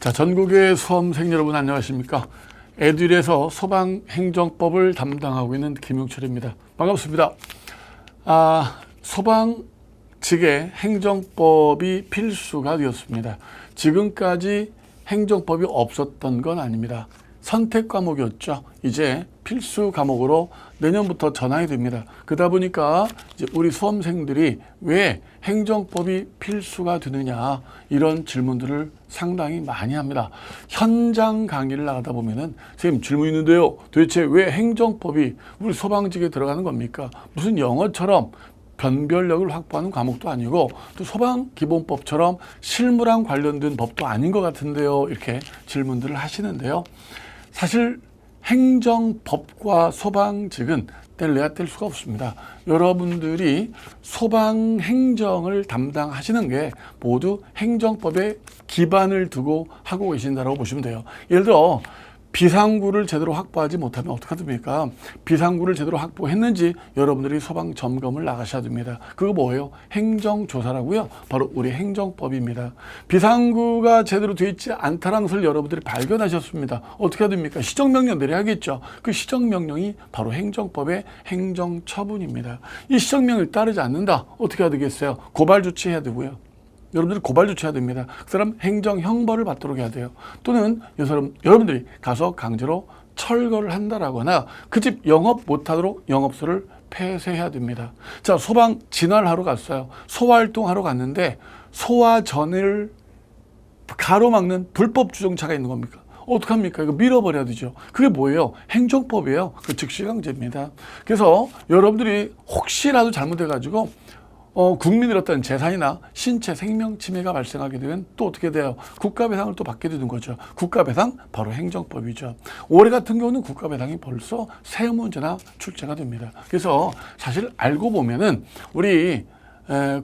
자, 전국의 수험생 여러분 안녕하십니까? 에듀윌에서 소방행정법을 담당하고 있는 김용철입니다. 반갑습니다. 소방직의 행정법이 필수가 되었습니다. 지금까지 행정법이 없었던 건 아닙니다. 선택 과목이었죠. 이제 필수 과목으로 내년부터 전환이 됩니다. 그러다 보니까 이제 우리 수험생들이 왜 행정법이 필수가 되느냐 이런 질문들을 상당히 많이 합니다. 현장 강의를 나가다 보면은 선생님 질문 있는데요. 도대체 왜 행정법이 우리 소방직에 들어가는 겁니까? 무슨 영어처럼 변별력을 확보하는 과목도 아니고 또 소방기본법처럼 실무랑 관련된 법도 아닌 것 같은데요. 이렇게 질문들을 하시는데요. 사실 행정법과 소방직은 뗄래야 뗄 수가 없습니다. 여러분들이 소방행정을 담당하시는 게 모두 행정법에 기반을 두고 하고 계신다고 보시면 돼요. 예를 들어 비상구를 제대로 확보하지 못하면 어떡합니까? 비상구를 제대로 확보했는지 여러분들이 소방 점검을 나가셔야 됩니다. 그거 뭐예요? 행정조사라고요. 바로 우리 행정법입니다. 비상구가 제대로 되어 있지 않다는 것을 여러분들이 발견하셨습니다. 어떻게 해야 됩니까? 시정명령 내려야겠죠. 그 시정명령이 바로 행정법의 행정처분입니다. 이 시정명령을 따르지 않는다. 어떻게 해야 되겠어요? 고발 조치해야 되고요. 여러분들이 고발 조치해야 됩니다. 그 사람 행정 형벌을 받도록 해야 돼요. 또는 여러분들이 가서 강제로 철거를 한다라거나 그 집 영업 못하도록 영업소를 폐쇄해야 됩니다. 자, 소방 진화하러 갔어요. 소화활동하러 갔는데 소화전을 가로막는 불법 주정차가 있는 겁니까? 어떡합니까? 이거 밀어버려야 되죠. 그게 뭐예요? 행정법이에요. 그 즉시강제입니다. 그래서 여러분들이 혹시라도 잘못해가지고 국민의 어떤 재산이나 신체 생명 침해가 발생하게 되면 또 어떻게 돼요? 국가배상을 또 받게 되는 거죠. 국가배상 바로 행정법이죠. 올해 같은 경우는 국가배상이 벌써 세 문제나 출제가 됩니다. 그래서 사실 알고 보면은 우리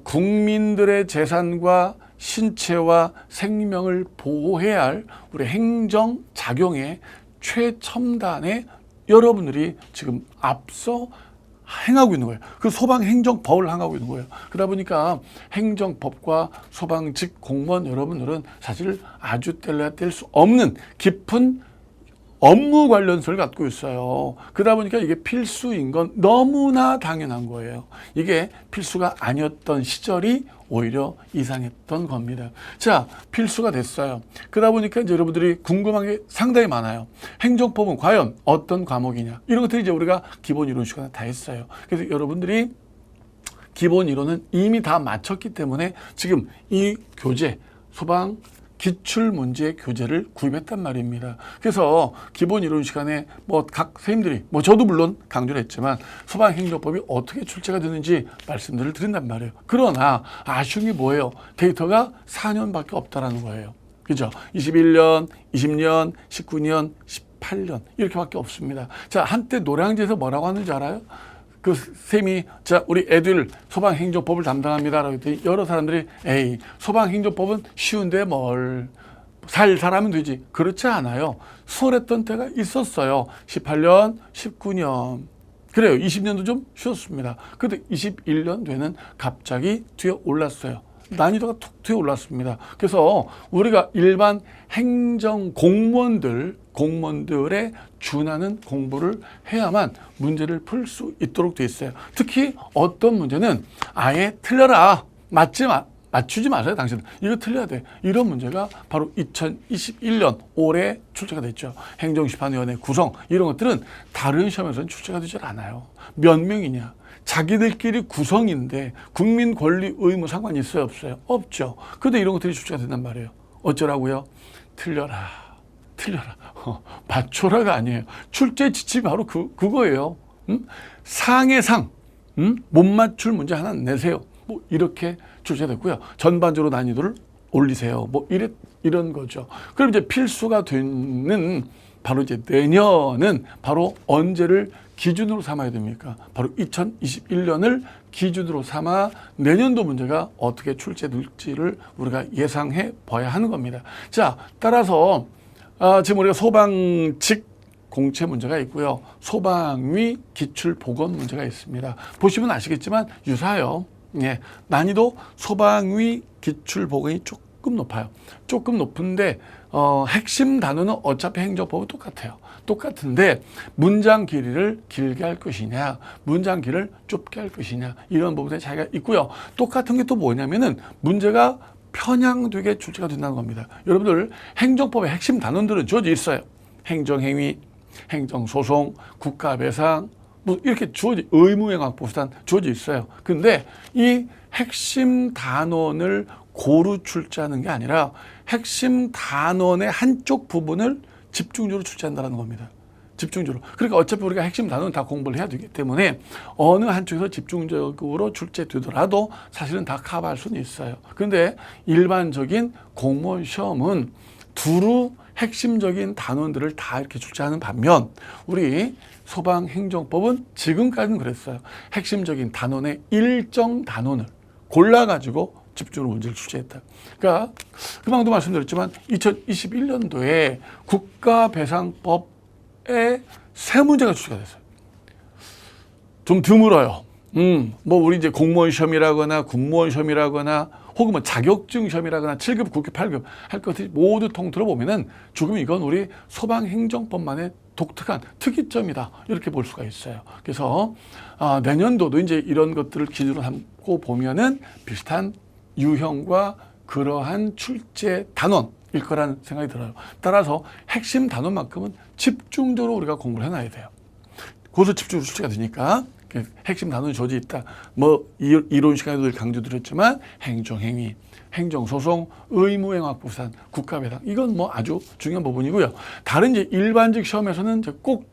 국민들의 재산과 신체와 생명을 보호해야 할 우리 행정작용의 최첨단에 여러분들이 지금 앞서 행하고 있는 거예요. 그 소방행정법을 행하고 있는 거예요. 그러다 보니까 행정법과 소방직 공무원 여러분들은 사실 아주 뗄래야 뗄 수 없는 깊은 업무 관련서를 갖고 있어요. 그러다 보니까 이게 필수인 건 너무나 당연한 거예요. 이게 필수가 아니었던 시절이 오히려 이상했던 겁니다. 자, 필수가 됐어요. 그러다 보니까 이제 여러분들이 궁금한 게 상당히 많아요. 행정법은 과연 어떤 과목이냐? 이런 것들이 이제 우리가 기본 이론 시간에 다 했어요. 그래서 여러분들이 기본 이론은 이미 다 마쳤기 때문에 지금 이 교재, 소방 기출 문제 교재를 구입했단 말입니다. 그래서 기본 이론 시간에 각 선생님들이 저도 물론 강조를 했지만 소방행정법이 어떻게 출제가 되는지 말씀들을 드린단 말이에요. 그러나 아쉬운 게 뭐예요? 데이터가 4년밖에 없다라는 거예요. 그죠? 21년, 20년, 19년, 18년 이렇게밖에 없습니다. 자, 한때 노량진에서 뭐라고 하는지 알아요? 그 쌤이 자 우리 애들 소방행정법을 담당합니다라고 했더니 여러 사람들이 에이 소방행정법은 쉬운데 뭘 살하면 되지. 그렇지 않아요. 수월했던 때가 있었어요. 18년, 19년. 그래요. 20년도 좀 쉬웠습니다. 근데 21년 되는 갑자기 뒤에 올랐어요. 난이도가 툭 뒤에 올랐습니다. 그래서 우리가 일반 행정 공무원들의 준하는 공부를 해야만 문제를 풀 수 있도록 돼 있어요. 특히 어떤 문제는 아예 틀려라. 맞추지 마세요. 당신은. 이거 틀려야 돼. 이런 문제가 바로 2021년 올해 출제가 됐죠. 행정심판위원회 구성 이런 것들은 다른 시험에서는 출제가 되지 않아요. 몇 명이냐. 자기들끼리 구성인데 국민 권리 의무 상관이 있어요? 없어요? 없죠. 그런데 이런 것들이 출제가 된단 말이에요. 어쩌라고요? 틀려라. 맞춰라가 아니에요. 출제 지침이 바로 그거예요. 상의 상. 못 맞출 문제 하나 내세요. 이렇게 출제됐고요. 전반적으로 난이도를 올리세요. 이런 거죠. 그럼 이제 필수가 되는 바로 이제 내년은 바로 언제를 기준으로 삼아야 됩니까? 바로 2021년을 기준으로 삼아 내년도 문제가 어떻게 출제될지를 우리가 예상해 봐야 하는 겁니다. 자, 따라서 지금 우리가 소방직 공채 문제가 있고요. 소방위 기출보건 문제가 있습니다. 보시면 아시겠지만 유사해요. 예, 난이도 소방위 기출보건이 조금 높아요. 조금 높은데 핵심 단어는 어차피 행정법은 똑같아요. 똑같은데 문장 길이를 길게 할 것이냐, 문장 길이를 좁게 할 것이냐, 이런 부분에 차이가 있고요. 똑같은 게 또 뭐냐면은 문제가 편향되게 출제가 된다는 겁니다. 여러분들 행정법의 핵심 단원들은 주어져 있어요. 행정행위, 행정소송, 국가배상, 뭐 이렇게 주어져, 의무행위보수단 주어져 있어요. 근데 이 핵심 단원을 고루 출제하는 게 아니라 핵심 단원의 한쪽 부분을 집중적으로 출제한다는 겁니다. 집중적으로. 그러니까 어차피 우리가 핵심 단어는 다 공부를 해야 되기 때문에 어느 한쪽에서 집중적으로 출제되더라도 사실은 다 커버할 수는 있어요. 그런데 일반적인 공무원 시험은 두루 핵심적인 단원들을 다 이렇게 출제하는 반면 우리 소방행정법은 지금까지는 그랬어요. 핵심적인 단원의 일정 단원을 골라가지고 집중으로 문제를 출제했다. 그러니까 금방도 말씀드렸지만 2021년도에 국가배상법에 세 문제가 출제가 됐어요. 좀 드물어요. 뭐 우리 이제 공무원 시험이라거나 군무원 시험이라거나 혹은 뭐 자격증 시험이라거나 7급, 9급, 8급 할 것들이 모두 통틀어 보면은 조금 이건 우리 소방행정법만의 독특한 특이점이다. 이렇게 볼 수가 있어요. 그래서 내년도도 이제 이런 것들을 기준으로 삼고 보면은 비슷한 유형과 그러한 출제 단원일 거라는 생각이 들어요. 따라서 핵심 단원만큼은 집중적으로 우리가 공부를 해놔야 돼요. 그것을 집중적으로 출제가 되니까 핵심 단원이 조지 있다. 뭐 이론 시간에도 늘 강조드렸지만 행정행위, 행정소송, 의무행위보수단, 국가배상 이건 뭐 아주 중요한 부분이고요. 다른 이제 일반직 시험에서는 이제 꼭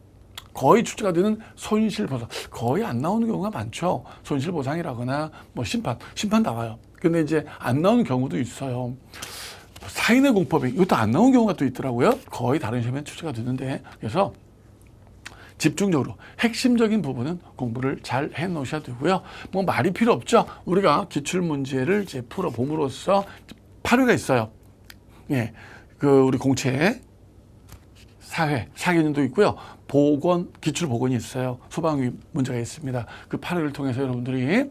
거의 출제가 되는 손실보상 거의 안 나오는 경우가 많죠. 손실보상이라거나 뭐 심판 나와요. 근데 이제 안 나오는 경우도 있어요. 사인의 공법이 이것도 안 나오는 경우가 또 있더라고요. 거의 다른 시험에 출제가 되는데 그래서 집중적으로 핵심적인 부분은 공부를 잘 해 놓으셔야 되고요. 뭐 말이 필요 없죠. 우리가 기출 문제를 이제 풀어 봄으로써 8회가 있어요. 예, 그 우리 공채 4개년도 있고요. 기출 보건이 있어요. 소방위 문제가 있습니다. 그 8회를 통해서 여러분들이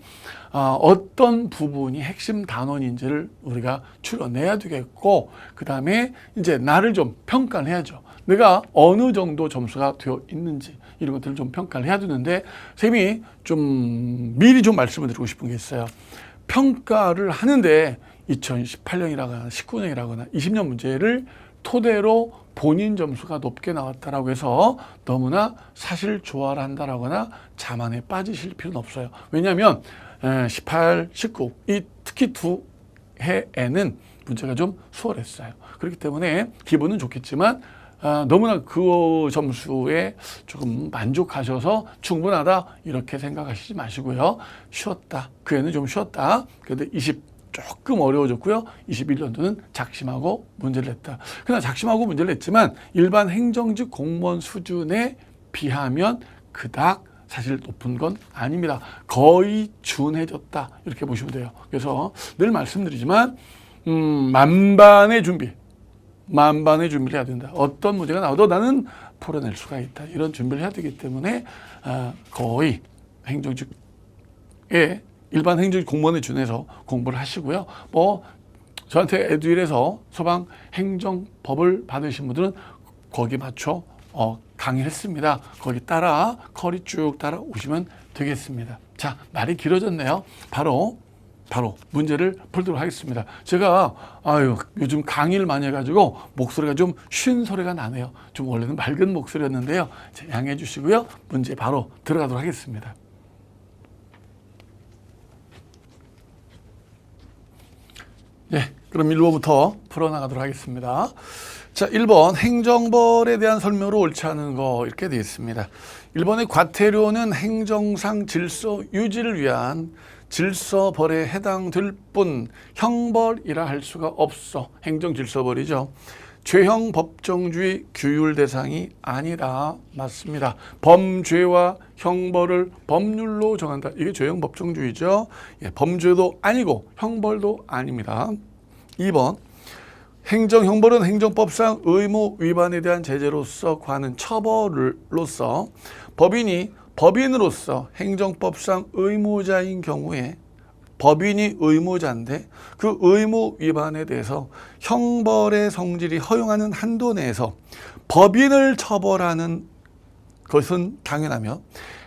어떤 부분이 핵심 단원인지를 우리가 추려내야 되겠고, 그 다음에 이제 나를 좀 평가를 해야죠. 내가 어느 정도 점수가 되어 있는지 이런 것들을 좀 평가를 해야 되는데 쌤이 좀 미리 좀 말씀을 드리고 싶은 게 있어요. 평가를 하는데 2018년이라거나 19년이라거나 20년 문제를 토대로 본인 점수가 높게 나왔다라고 해서 너무나 사실 조화를 한다라거나 자만에 빠지실 필요는 없어요. 왜냐하면 18, 19 이 특히 두 해에는 문제가 좀 수월했어요. 그렇기 때문에 기분은 좋겠지만 너무나 그 점수에 조금 만족하셔서 충분하다 이렇게 생각하시지 마시고요. 쉬었다. 그 애는 좀 쉬었다. 그런데 20 조금 어려워졌고요. 21년도는 작심하고 문제를 냈다. 그러나 작심하고 문제를 냈지만 일반 행정직 공무원 수준에 비하면 그닥 사실 높은 건 아닙니다. 거의 준해졌다 이렇게 보시면 돼요. 그래서 늘 말씀드리지만 만반의 준비를 해야 된다. 어떤 문제가 나와도 나는 풀어낼 수가 있다. 이런 준비를 해야 되기 때문에 거의 행정직에 일반 행정직 공무원에 준해서 공부를 하시고요. 뭐 저한테 에듀윌에서 소방 행정법을 받으신 분들은 거기 맞춰 강의를 했습니다. 거기 따라 커리 쭉 따라 오시면 되겠습니다. 자, 말이 길어졌네요. 바로 문제를 풀도록 하겠습니다. 제가 요즘 강의를 많이 해가지고 목소리가 좀 쉰 소리가 나네요. 좀 원래는 맑은 목소리였는데요. 양해해 주시고요. 문제 바로 들어가도록 하겠습니다. 네, 그럼 1번부터 풀어나가도록 하겠습니다. 자, 1번 행정벌에 대한 설명으로 옳지 않은 거 이렇게 되어 있습니다. 1번의 과태료는 행정상 질서 유지를 위한 질서벌에 해당될 뿐 형벌이라 할 수가 없어. 행정질서벌이죠. 죄형 법정주의 규율 대상이 아니다. 맞습니다. 범죄와 형벌을 법률로 정한다. 이게 죄형 법정주의죠. 범죄도 아니고 형벌도 아닙니다. 2번 행정형벌은 행정법상 의무 위반에 대한 제재로서 과하는 처벌로서 법인이 법인으로서 행정법상 의무자인 경우에 법인이 의무자인데 그 의무 위반에 대해서 형벌의 성질이 허용하는 한도 내에서 법인을 처벌하는 것은 당연하며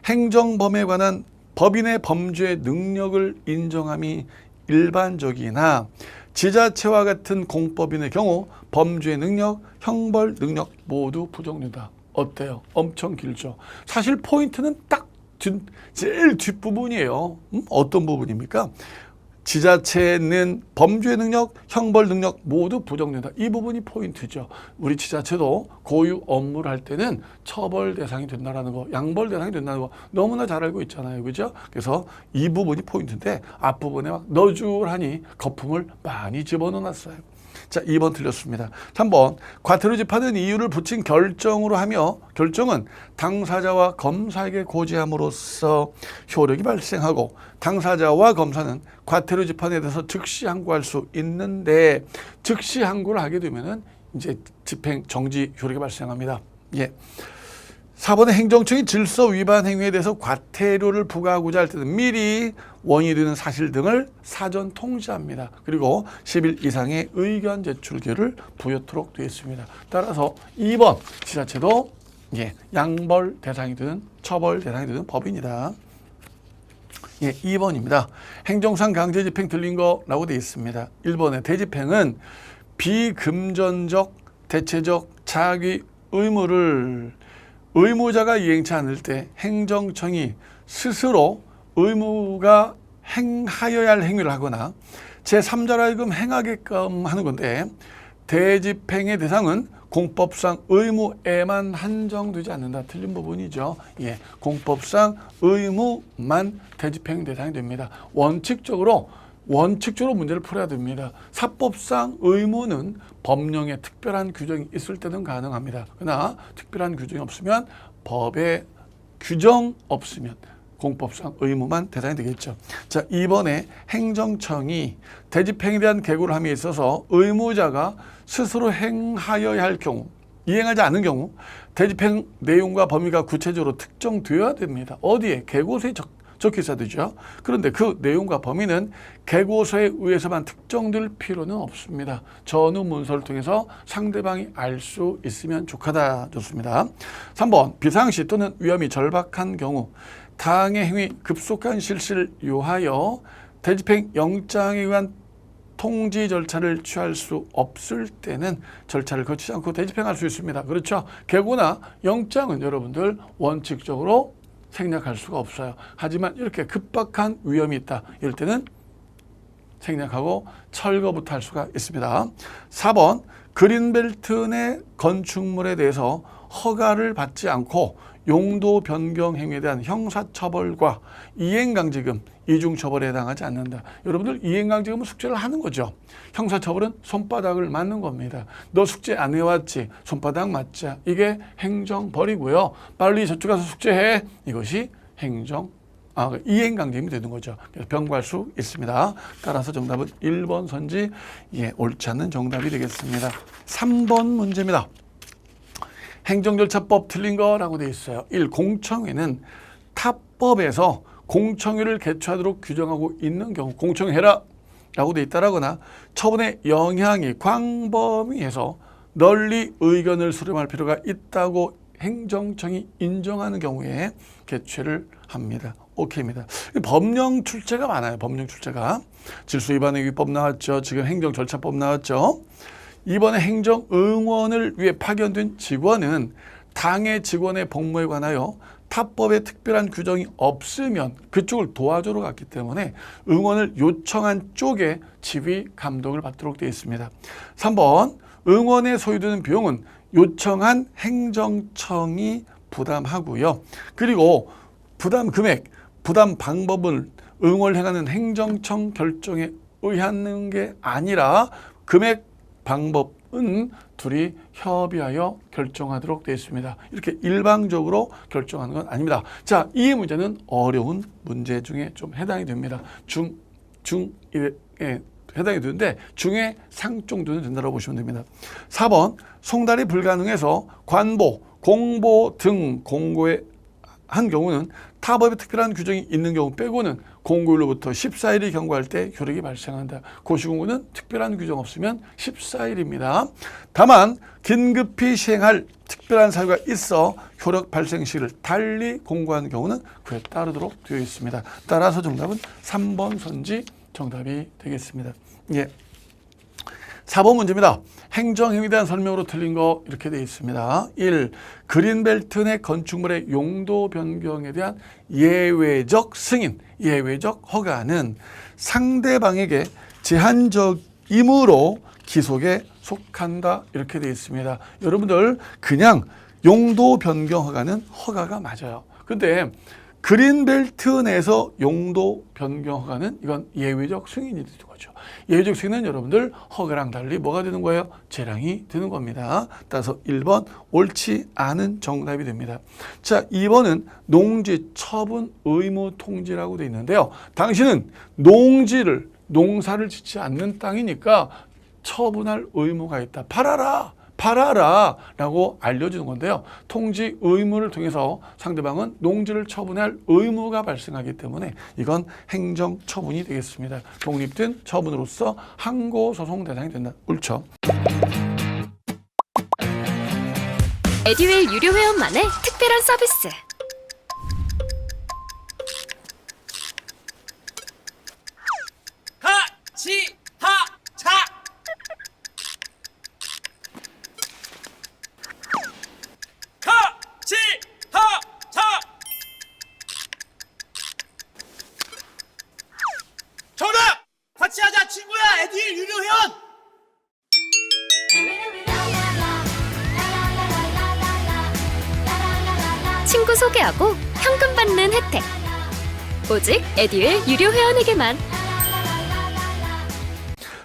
행정범에 관한 법인의 범죄 능력을 인정함이 일반적이나 지자체와 같은 공법인의 경우 범죄 능력, 형벌 능력 모두 부정된다. 어때요? 엄청 길죠. 사실 포인트는 딱 제일 뒷부분이에요. 어떤 부분입니까? 지자체는 범죄 능력, 형벌 능력 모두 부정된다. 이 부분이 포인트죠. 우리 지자체도 고유 업무를 할 때는 처벌 대상이 된다는 거, 양벌 대상이 된다는 거 너무나 잘 알고 있잖아요. 그죠? 그래서 이 부분이 포인트인데 앞부분에 막 너줄하니 거품을 많이 집어넣어놨어요. 자, 2번 틀렸습니다. 3번 과태료 집하는 이유를 붙인 결정으로 하며 결정은 당사자와 검사에게 고지함으로써 효력이 발생하고 당사자와 검사는 과태료 집행에 대해서 즉시 항고할 수 있는데 즉시 항고를 하게 되면은 이제 집행 정지 효력이 발생합니다. 예. 4번에 행정청이 질서 위반 행위에 대해서 과태료를 부과하고자 할 때는 미리 원인이 되는 사실 등을 사전 통지합니다. 그리고 10일 이상의 의견 제출 기회를 부여토록 되어 있습니다. 따라서 2번 지자체도 양벌 대상이 되는 처벌 대상이 되는 법인이다. 2번입니다. 행정상 강제 집행 들린 거라고 되어 있습니다. 1번의 대집행은 비금전적 대체적 자기 의무를 의무자가 이행치 않을 때 행정청이 스스로 의무가 행하여야 할 행위를 하거나 제3자로 하여금 행하게끔 하는 건데 대집행의 대상은 공법상 의무에만 한정되지 않는다. 틀린 부분이죠. 공법상 의무만 대집행 대상이 됩니다. 원칙적으로 문제를 풀어야 됩니다. 사법상 의무는 법령에 특별한 규정이 있을 때는 가능합니다. 그러나 특별한 규정이 없으면 법에 규정 없으면 공법상 의무만 대상이 되겠죠. 자, 이번에 행정청이 대집행에 대한 계고를 함에 있어서 의무자가 스스로 행하여야 할 경우, 이행하지 않은 경우 대집행 내용과 범위가 구체적으로 특정되어야 됩니다. 어디에? 계고서에 적혀 있어야 되죠. 그런데 그 내용과 범위는 계고서에 의해서만 특정될 필요는 없습니다. 전후 문서를 통해서 상대방이 알 수 있으면 좋습니다. 3번 비상시 또는 위험이 절박한 경우 당의 행위 급속한 실시를 요하여 대집행 영장에 의한 통지 절차를 취할 수 없을 때는 절차를 거치지 않고 대집행할 수 있습니다. 그렇죠? 계고나 영장은 여러분들 원칙적으로 생략할 수가 없어요. 하지만 이렇게 급박한 위험이 있다. 이럴 때는 생략하고 철거부터 할 수가 있습니다. 4번 그린벨트 내 건축물에 대해서 허가를 받지 않고 용도 변경 행위에 대한 형사처벌과 이행강제금, 이중처벌에 해당하지 않는다. 여러분들 이행강제금은 숙제를 하는 거죠. 형사처벌은 손바닥을 맞는 겁니다. 너 숙제 안 해왔지? 손바닥 맞자. 이게 행정벌이고요. 빨리 저쪽 가서 숙제해. 이것이 이행강제금이 되는 거죠. 그래서 병과할 수 있습니다. 따라서 정답은 1번 선지 옳지 않는 정답이 되겠습니다. 3번 문제입니다. 행정절차법 틀린 거라고 되어 있어요. 1. 공청회는 타법에서 공청회를 개최하도록 규정하고 있는 경우 공청회라 라고 되어 있다라거나 처분의 영향이 광범위해서 널리 의견을 수렴할 필요가 있다고 행정청이 인정하는 경우에 개최를 합니다. 오케이입니다. 법령 출제가 많아요. 법령 출제가. 질서위반행위법 나왔죠. 지금 행정절차법 나왔죠. 이번에 행정응원을 위해 파견된 직원은 당의 직원의 복무에 관하여 타법에 특별한 규정이 없으면 그쪽을 도와주러 갔기 때문에 응원을 요청한 쪽에 지휘 감독을 받도록 되어 있습니다. 3번 응원에 소요되는 비용은 요청한 행정청이 부담하고요. 그리고 부담 금액, 부담 방법을 응원을 행하는 행정청 결정에 의하는 게 아니라 금액 방법은 둘이 협의하여 결정하도록 되어 있습니다. 이렇게 일방적으로 결정하는 건 아닙니다. 자, 이 문제는 어려운 문제 중에 좀 해당이 됩니다. 해당이 되는데 중에 상 정도는 된다고 보시면 됩니다. 4번 송달이 불가능해서 관보, 공보 등 공고에 한 경우는 타법에 특별한 규정이 있는 경우 빼고는 공고일로부터 14일이 경과할 때 효력이 발생한다. 고시공고는 특별한 규정 없으면 14일입니다. 다만 긴급히 시행할 특별한 사유가 있어 효력 발생 시를 달리 공고한 경우는 그에 따르도록 되어 있습니다. 따라서 정답은 3번 선지 정답이 되겠습니다. 예. 4번 문제입니다. 행정행위에 대한 설명으로 틀린 거 이렇게 되어 있습니다. 1. 그린벨트 내 건축물의 용도 변경에 대한 예외적 승인, 예외적 허가는 상대방에게 제한적이므로 기속에 속한다. 이렇게 되어 있습니다. 여러분들 그냥 용도 변경 허가는 허가가 맞아요. 근데 그린벨트 내에서 용도 변경 허가는 이건 예외적 승인이 되는 거죠. 예외적 승인은 여러분들 허가랑 달리 뭐가 되는 거예요? 재량이 되는 겁니다. 따라서 1번 옳지 않은 정답이 됩니다. 자, 2번은 농지 처분 의무 통지라고 되어 있는데요. 당신은 농사를 짓지 않는 땅이니까 처분할 의무가 있다. 팔아라 라고 알려주는 건데요. 통지 의무를 통해서 상대방은 농지를 처분할 의무가 발생하기 때문에 이건 행정처분이 되겠습니다. 독립된 처분으로서 항고소송 대상이 된다. 옳죠. 에듀윌 유료 회원만의 특별한 서비스. 정답! 같이 하자 친구야 에듀윌 유료 회원! 친구 소개하고 현금 받는 혜택. 오직 에듀윌 유료 회원에게만.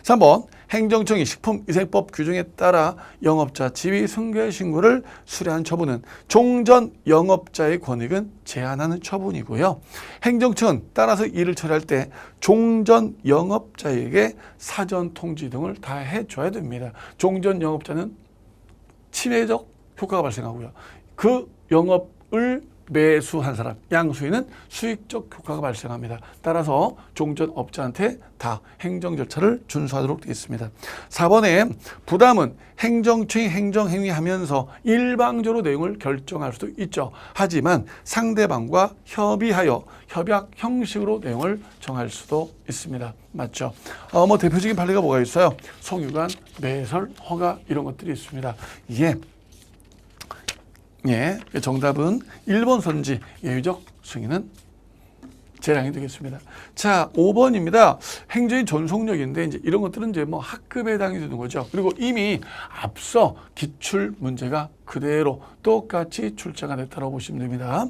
3번 행정청이 식품위생법 규정에 따라 영업자 지위 승계 신고를 수리한 처분은 종전 영업자의 권익은 제한하는 처분이고요. 행정청은 따라서 이를 처리할 때 종전 영업자에게 사전 통지 등을 다 해줘야 됩니다. 종전 영업자는 침해적 효과가 발생하고요. 그 영업을 매수한 사람, 양수인은 수익적 효과가 발생합니다. 따라서 종전업자한테 다 행정 절차를 준수하도록 되어 있습니다. 4번에 부담은 행정청이 행정행위하면서 일방적으로 내용을 결정할 수도 있죠. 하지만 상대방과 협의하여 협약 형식으로 내용을 정할 수도 있습니다. 맞죠? 대표적인 판례가 뭐가 있어요? 송유관, 매설, 허가 이런 것들이 있습니다. 예, 정답은 1번 선지 예외적 승인은 재량이 되겠습니다. 자, 5번입니다. 행정의 전속력인데 이제 이런 것들은 이제 뭐 학급에 해당이 되는 거죠. 그리고 이미 앞서 기출 문제가 그대로 똑같이 출제가 됐다고 보시면 됩니다.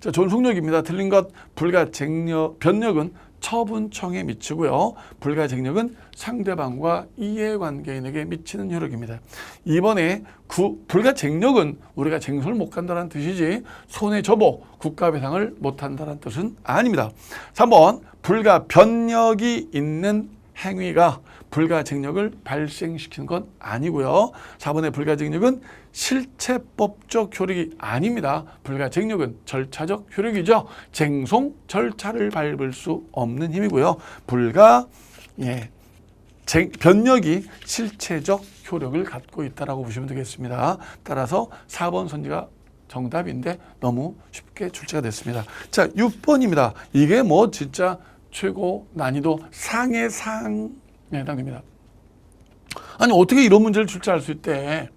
자, 전속력입니다. 틀린 것 변력은 처분청에 미치고요. 불가쟁력은 상대방과 이해관계인에게 미치는 효력입니다. 이번에 불가쟁력은 우리가 쟁소를 못 간다는 뜻이지 손에 접어 국가배상을 못한다는 뜻은 아닙니다. 3번 불가변력이 있는 행위가 불가쟁력을 발생시키는 건 아니고요. 4번의 불가쟁력은 실체법적 효력이 아닙니다. 불가쟁력은 절차적 효력이죠. 쟁송 절차를 밟을 수 없는 힘이고요. 변력이 실체적 효력을 갖고 있다고 보시면 되겠습니다. 따라서 4번 선지가 정답인데 너무 쉽게 출제가 됐습니다. 자, 6번입니다. 이게 뭐 진짜 최고 난이도 상의 상에 해당됩니다. 아니 어떻게 이런 문제를 출제할 수 있대?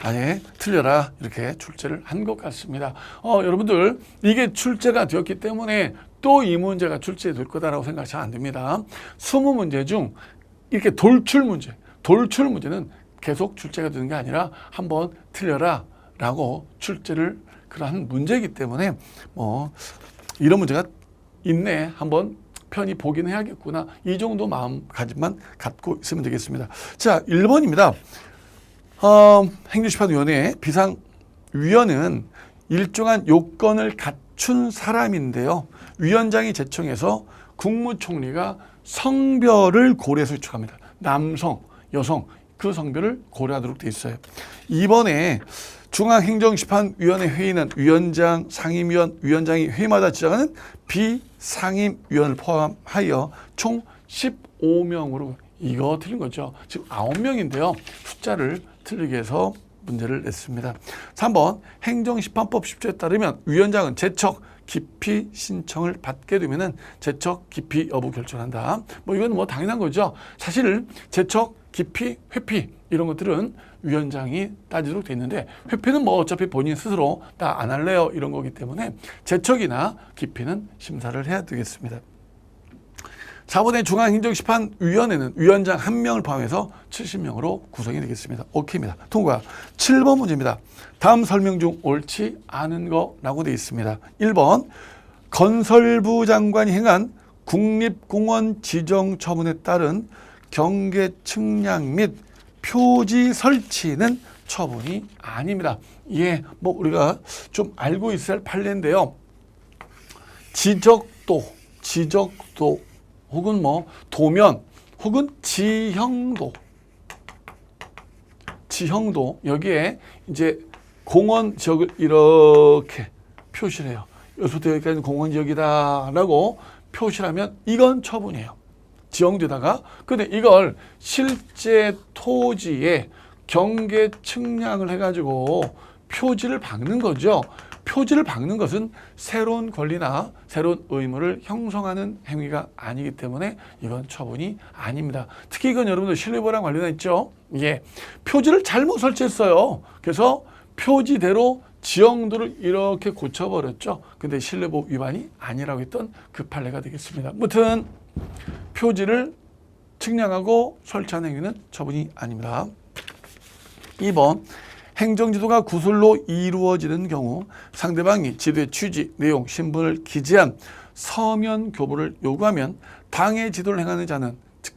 아니 틀려라 이렇게 출제를 한 것 같습니다. 여러분들 이게 출제가 되었기 때문에 또 이 문제가 출제될 거다라고 생각하시면 안 됩니다. 20문제 중 이렇게 돌출 문제는 계속 출제가 되는 게 아니라 한번 틀려라 라고 출제를 그러한 문제이기 때문에 이런 문제가 있네 한번 편히 보긴 해야겠구나 이 정도 마음가짐만 갖고 있으면 되겠습니다. 자, 1번입니다. 행정심판위원회 비상위원은 일정한 요건을 갖춘 사람인데요. 위원장이 제청해서 국무총리가 성별을 고려해서 추천합니다. 남성, 여성 그 성별을 고려하도록 돼 있어요. 이번에 중앙행정심판위원회 회의는 위원장, 상임위원, 위원장이 회의마다 지정하는 비상임위원을 포함하여 총 15명으로 이거 틀린 거죠. 지금 9명인데요. 숫자를 틀리게 해서 문제를 냈습니다. 3번 행정심판법 10조에 따르면 위원장은 제척, 기피 신청을 받게 되면은 제척, 기피 여부 결정한다. 뭐 이건 뭐 당연한 거죠. 사실 제척, 기피, 회피 이런 것들은 위원장이 따지도록 돼 있는데 회피는 뭐 어차피 본인 스스로 다 안 할래요 이런 거기 때문에 제척이나 기피는 심사를 해야 되겠습니다. 4번의 중앙행정심판위원회는 위원장 1명을 포함해서 70명으로 구성이 되겠습니다. 오케이입니다. 통과. 7번 문제입니다. 다음 설명 중 옳지 않은 거라고 되어 있습니다. 1번 건설부 장관이 행한 국립공원 지정 처분에 따른 경계 측량 및 표지 설치는 처분이 아닙니다. 예, 뭐 우리가 좀 알고 있어야 할 판례인데요. 지적도 혹은 뭐 도면 혹은 지형도 여기에 이제 공원 지역을 이렇게 표시를 해요. 여기서부터 여기까지는 공원 지역이다라고 표시를 하면 이건 처분이에요. 지형도에다가 근데 이걸 실제 토지에 경계 측량을 해가지고 표지를 박는 거죠. 표지를 박는 것은 새로운 권리나 새로운 의무를 형성하는 행위가 아니기 때문에 이건 처분이 아닙니다. 특히 이건 여러분들 실내보랑 관련했죠. 예, 표지를 잘못 설치했어요. 그래서 표지대로 지형도를 이렇게 고쳐버렸죠. 근데 실내보 위반이 아니라고 했던 그 판례가 되겠습니다. 무튼 표지를 측량하고 설치한 행위는 처분이 아닙니다. 2번 행정지도가 구술로 이루어지는 경우 상대방이 지도의 취지, 내용, 신분을 기재한 서면 교부를 요구하면 당의 지도를 행하는 자는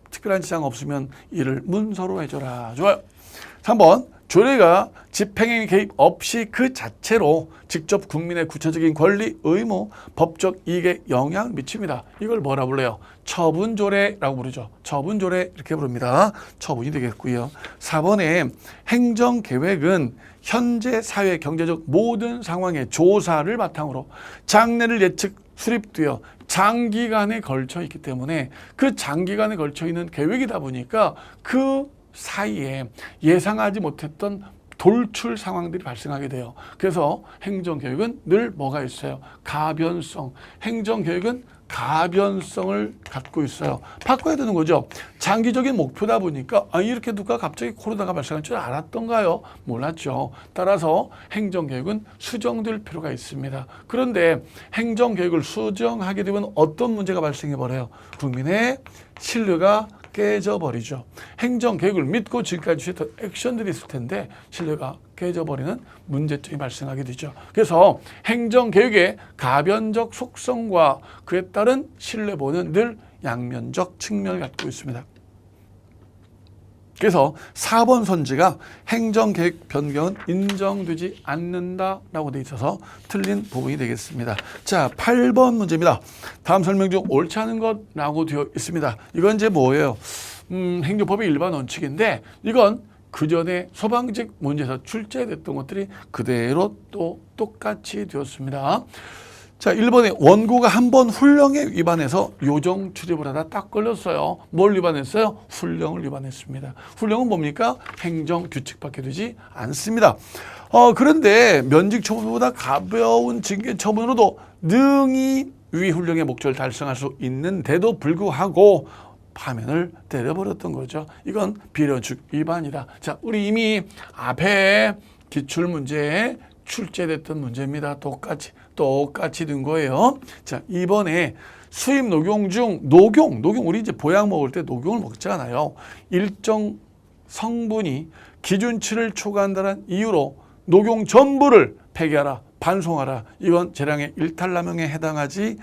특별한 지장 없으면 이를 문서로 해줘라. 좋아요. 3번 조례가 집행행위 개입 없이 그 자체로 직접 국민의 구체적인 권리, 의무, 법적 이익에 영향을 미칩니다. 이걸 뭐라 불러요? 처분조례라고 부르죠. 처분조례 이렇게 부릅니다. 처분이 되겠고요. 4번에 행정계획은 현재 사회 경제적 모든 상황의 조사를 바탕으로 장래를 예측 수립되어 장기간에 걸쳐 있기 때문에 그 장기간에 걸쳐 있는 계획이다 보니까 그 사이에 예상하지 못했던 돌출 상황들이 발생하게 돼요. 그래서 행정계획은 늘 뭐가 있어요? 가변성. 행정계획은 가변성을 갖고 있어요. 바꿔야 되는 거죠. 장기적인 목표다 보니까 이렇게 누가 갑자기 코로나가 발생할 줄 알았던가요? 몰랐죠. 따라서 행정계획은 수정될 필요가 있습니다. 그런데 행정계획을 수정하게 되면 어떤 문제가 발생해 버려요? 국민의 신뢰가 깨져버리죠. 행정계획을 믿고 지금까지 취했던 액션들이 있을 텐데 신뢰가 깨져버리는 문제점이 발생하게 되죠. 그래서 행정계획의 가변적 속성과 그에 따른 신뢰보는 늘 양면적 측면을 갖고 있습니다. 그래서 4번 선지가 행정계획 변경은 인정되지 않는다라고 돼 있어서 틀린 부분이 되겠습니다. 자, 8번 문제입니다. 다음 설명 중 옳지 않은 것라고 되어 있습니다. 이건 이제 뭐예요? 행정법의 일반 원칙인데 이건 그 전에 소방직 문제에서 출제됐던 것들이 그대로 또 똑같이 되었습니다. 자, 1번에 원고가 한 번 훈령에 위반해서 요정 출입을 하다 딱 걸렸어요. 뭘 위반했어요? 훈령을 위반했습니다. 훈령은 뭡니까? 행정규칙밖에 되지 않습니다. 그런데 면직 처분보다 가벼운 징계 처분으로도 능히 위 훈령의 목적을 달성할 수 있는데도 불구하고 파면을 때려버렸던 거죠. 이건 비례원칙 위반이다. 자, 우리 이미 앞에 기출문제에 출제됐던 문제입니다. 똑같이 된 거예요. 자, 이번에 수입 녹용 중 녹용 우리 이제 보약 먹을 때 녹용을 먹잖아요. 일정 성분이 기준치를 초과한다는 이유로 녹용 전부를 폐기하라, 반송하라. 이건 재량의 일탈남용에 해당하지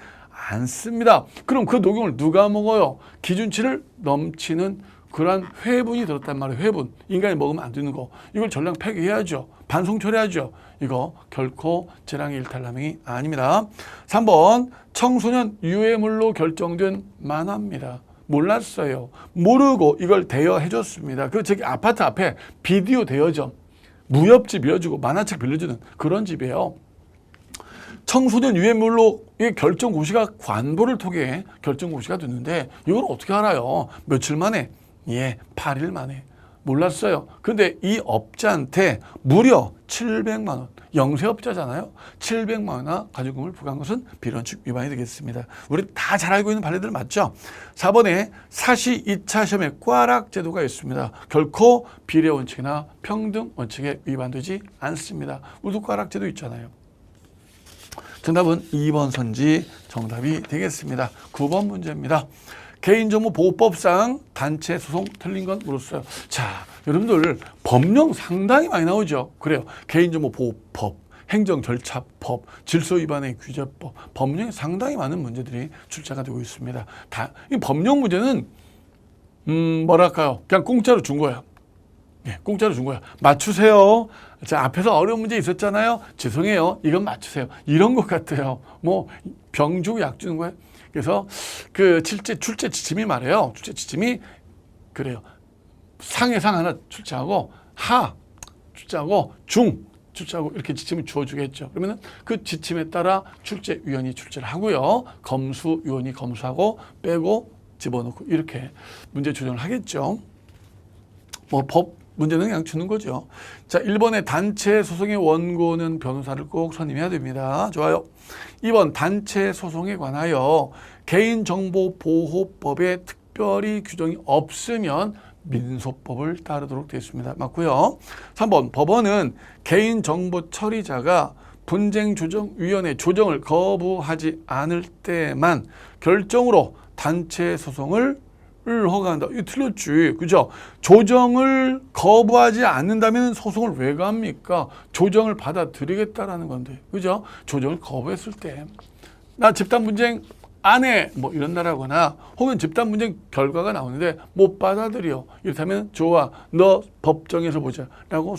않습니다. 그럼 그 녹용을 누가 먹어요? 기준치를 넘치는 그러한 회분이 들었단 말이에요. 회분. 인간이 먹으면 안 되는 거. 이걸 전량 폐기해야죠. 반송 처리하죠. 이거 결코 재량의 일탈남용이 아닙니다. 3번 청소년 유해물로 결정된 만화입니다. 몰랐어요. 모르고 이걸 대여해 줬습니다. 그 저기 아파트 앞에 비디오 대여점. 무협지 빌려주고 만화책 빌려주는 그런 집이에요. 청소년 유해물로의 결정 고시가 관보를 통해 결정 고시가 됐는데 이걸 어떻게 알아요? 며칠 만에? 8일 만에. 몰랐어요. 근데 이 업자한테 무려 700만 원, 영세업자잖아요. 700만 원이나 가중금을 부과한 것은 비론칙 위반이 되겠습니다. 우리 다 잘 알고 있는 판례들 맞죠? 4번에 사시 2차 시험에 꽈락 제도가 있습니다. 결코 비례 원칙이나 평등 원칙에 위반되지 않습니다. 우리도 꽈락 제도 있잖아요. 정답은 2번 선지 정답이 되겠습니다. 9번 문제입니다. 개인정보보호법상 단체 소송 틀린 건 물었어요. 자, 여러분들 법령 상당히 많이 나오죠. 그래요. 개인정보보호법, 행정절차법, 질서위반의 규제법, 법령에 상당히 많은 문제들이 출제가 되고 있습니다. 이 법령 문제는 뭐랄까요? 그냥 공짜로 준 거야. 공짜로 준 거야. 맞추세요. 자, 앞에서 어려운 문제 있었잖아요. 죄송해요. 이건 맞추세요. 이런 것 같아요. 뭐 병 주고 약 주는 거예요. 그래서 그 출제 지침이 말해요. 출제 지침이 그래요. 상에 상 하나 출제하고 하 출제하고 중 출제하고 이렇게 지침을 주어주겠죠. 그러면은 그 지침에 따라 출제위원이 출제를 하고요. 검수위원이 검수하고 빼고 집어넣고 이렇게 문제 조정을 하겠죠. 뭐 법 문제는 그냥 주는 거죠. 자, 1번에 단체 소송의 원고는 변호사를 꼭 선임해야 됩니다. 좋아요. 2번 단체 소송에 관하여 개인정보보호법에 특별히 규정이 없으면 민소법을 따르도록 되어 있습니다. 맞고요. 3번 법원은 개인정보 처리자가 분쟁조정위원회 조정을 거부하지 않을 때만 결정으로 단체 소송을 허가한다. 이거 틀렸지. 그죠? 조정을 거부하지 않는다면 소송을 왜 갑니까? 조정을 받아들이겠다라는 건데. 그죠? 조정을 거부했을 때. 나 집단 분쟁 안 해. 뭐 이런다라거나 혹은 집단 분쟁 결과가 나오는데 못 받아들여. 이렇다면 좋아. 너 법정에서 보자. 라고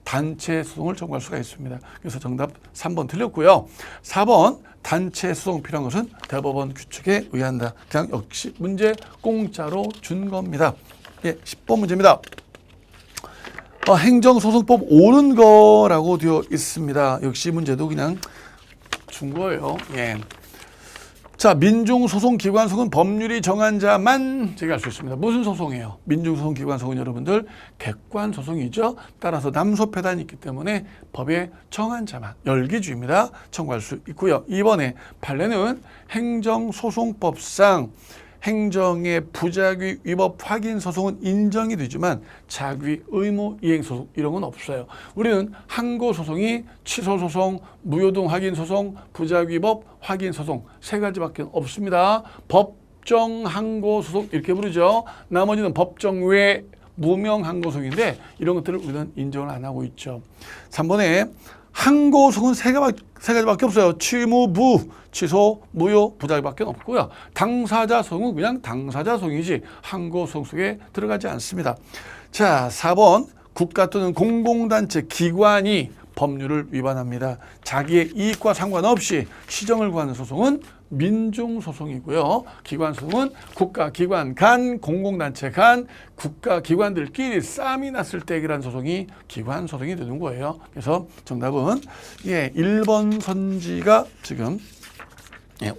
단체 소송을 청구할 수가 있습니다. 그래서 정답 3번 틀렸고요. 4번 단체 소송 필요한 것은 대법원 규칙에 의한다. 그냥 역시 문제 공짜로 준 겁니다. 10번 문제입니다. 행정소송법 옳은 거라고 되어 있습니다. 역시 문제도 그냥 준 거예요. 자, 민중소송기관소송은 법률이 정한 자만 제기할 수 있습니다. 무슨 소송이에요? 민중소송기관소송은 여러분들 객관소송이죠. 따라서 남소패단이 있기 때문에 법에 정한 자만 열기주입니다. 청구할 수 있고요. 2번에 판례는 행정소송법상 행정의 부작위 위법 확인 소송은 인정이 되지만 자기 의무 이행 소송 이런 건 없어요. 우리는 항고 소송이 취소 소송, 무효동 확인 소송, 부작위 위법 확인 소송 세 가지밖에 없습니다. 법정 항고 소송 이렇게 부르죠. 나머지는 법정 외 무명 항고 소송인데 이런 것들을 우리는 인정을 안 하고 있죠. 3번에 항고소송은 세 가지밖에 없어요. 취무부, 취소, 무효, 부작위밖에 없고요. 당사자 소송은 그냥 당사자 소송이지 항고소송 속에 들어가지 않습니다. 자, 4번 국가 또는 공공단체 기관이 법률을 위반합니다. 자기의 이익과 상관없이 시정을 구하는 소송은 민중소송이고요. 기관소송은 국가기관 간, 공공단체 간, 국가기관들끼리 싸움이 났을 때 일어난 소송이 기관소송이 되는 거예요. 그래서 정답은 1번 선지가 지금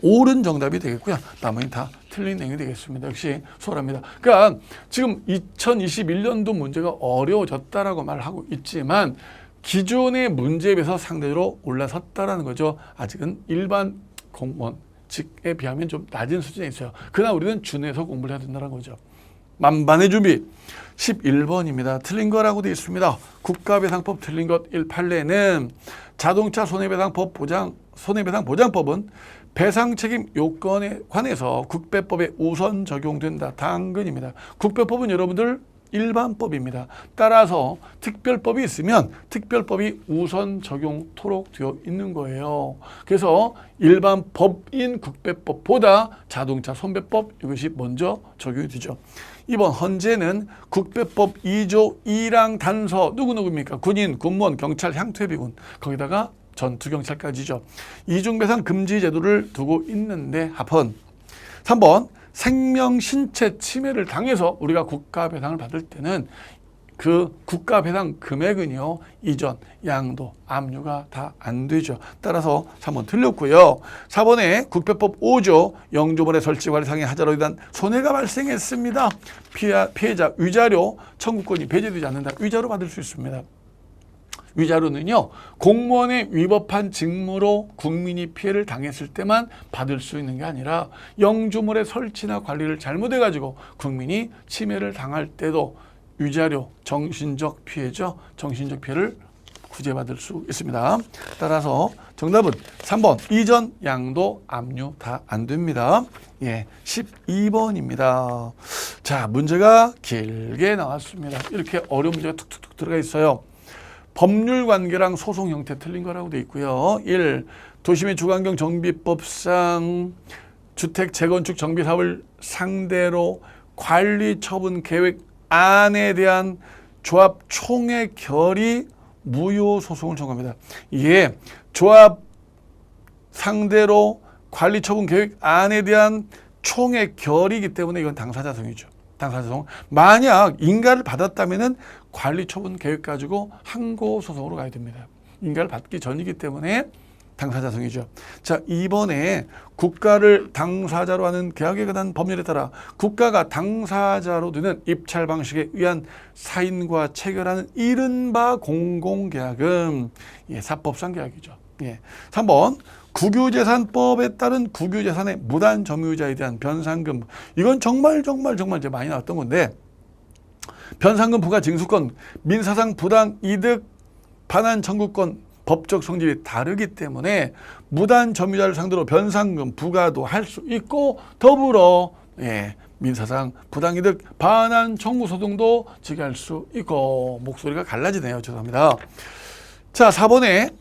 옳은 정답이 되겠고요. 나머지는 다 틀린 내용이 되겠습니다. 역시 수월합니다. 그러니까 지금 2021년도 문제가 어려워졌다라고 말하고 있지만 기존의 문제에 비해서 상대적으로 올라섰다라는 거죠. 아직은 일반 공무원 직에 비하면 좀 낮은 수준에 있어요. 그러나 우리는 준해서 공부를 해야 된다는 거죠. 만반의 준비. 11번입니다. 틀린 거라고 되어 있습니다. 국가배상법 틀린 것 1판례는 자동차 손해배상보장법은 배상책임 요건에 관해서 국배법에 우선 적용된다. 당근입니다. 국배법은 여러분들 일반법입니다. 따라서 특별법이 있으면 특별법이 우선 적용토록 되어 있는 거예요. 그래서 일반 법인 국배법보다 자동차 손배법 이것이 먼저 적용이 되죠. 2번 헌재는 국배법 2조 1항 단서 누구입니까? 군인, 군무원, 경찰, 향토해비군 거기다가 전투경찰까지죠. 이중배상 금지 제도를 두고 있는데 합헌. 3번 생명 신체 침해를 당해서 우리가 국가 배상을 받을 때는 그 국가 배당 금액은요, 이전, 양도, 압류가 다 안 되죠. 따라서 3번 틀렸고요. 4번에 국배법 5조 영조물의 설치 관리 상의 하자로 인한 손해가 발생했습니다. 피해자 위자료 청구권이 배제되지 않는다. 위자료 받을 수 있습니다. 위자료는요, 공무원의 위법한 직무로 국민이 피해를 당했을 때만 받을 수 있는 게 아니라 영주물의 설치나 관리를 잘못해가지고 국민이 침해를 당할 때도 위자료, 정신적 피해죠. 정신적 피해를 구제받을 수 있습니다. 따라서 정답은 3번 이전, 양도, 압류 다 안 됩니다. 예, 12번입니다. 자, 문제가 길게 나왔습니다. 이렇게 어려운 문제가 툭툭툭 들어가 있어요. 법률 관계랑 소송 형태 틀린 거라고 돼 있고요. 1. 도시및 주거환경 정비법상 주택 재건축 정비 사업을 상대로 관리 처분 계획 안에 대한 조합 총회 결의 무효 소송을 청구합니다. 이게 조합 상대로 관리 처분 계획 안에 대한 총회 결의이기 때문에 이건 당사자성이죠. 당사자성. 만약 인가를 받았다면은 관리 처분 계획 가지고 항고 소송으로 가야 됩니다. 인가를 받기 전이기 때문에 당사자성이죠. 자, 이번에 국가를 당사자로 하는 계약에 관한 법률에 따라 국가가 당사자로 되는 입찰 방식에 의한 사인과 체결하는 이른바 공공계약은 사법상 계약이죠. 3번 국유재산법에 따른 국유재산의 무단 점유자에 대한 변상금. 이건 정말 이제 많이 나왔던 건데, 변상금 부과 징수권, 민사상 부당 이득 반환 청구권 법적 성질이 다르기 때문에 무단 점유자를 상대로 변상금 부과도 할 수 있고, 더불어 민사상 부당 이득 반환 청구 소송도 제기할 수 있고. 목소리가 갈라지네요. 죄송합니다. 자, 4번에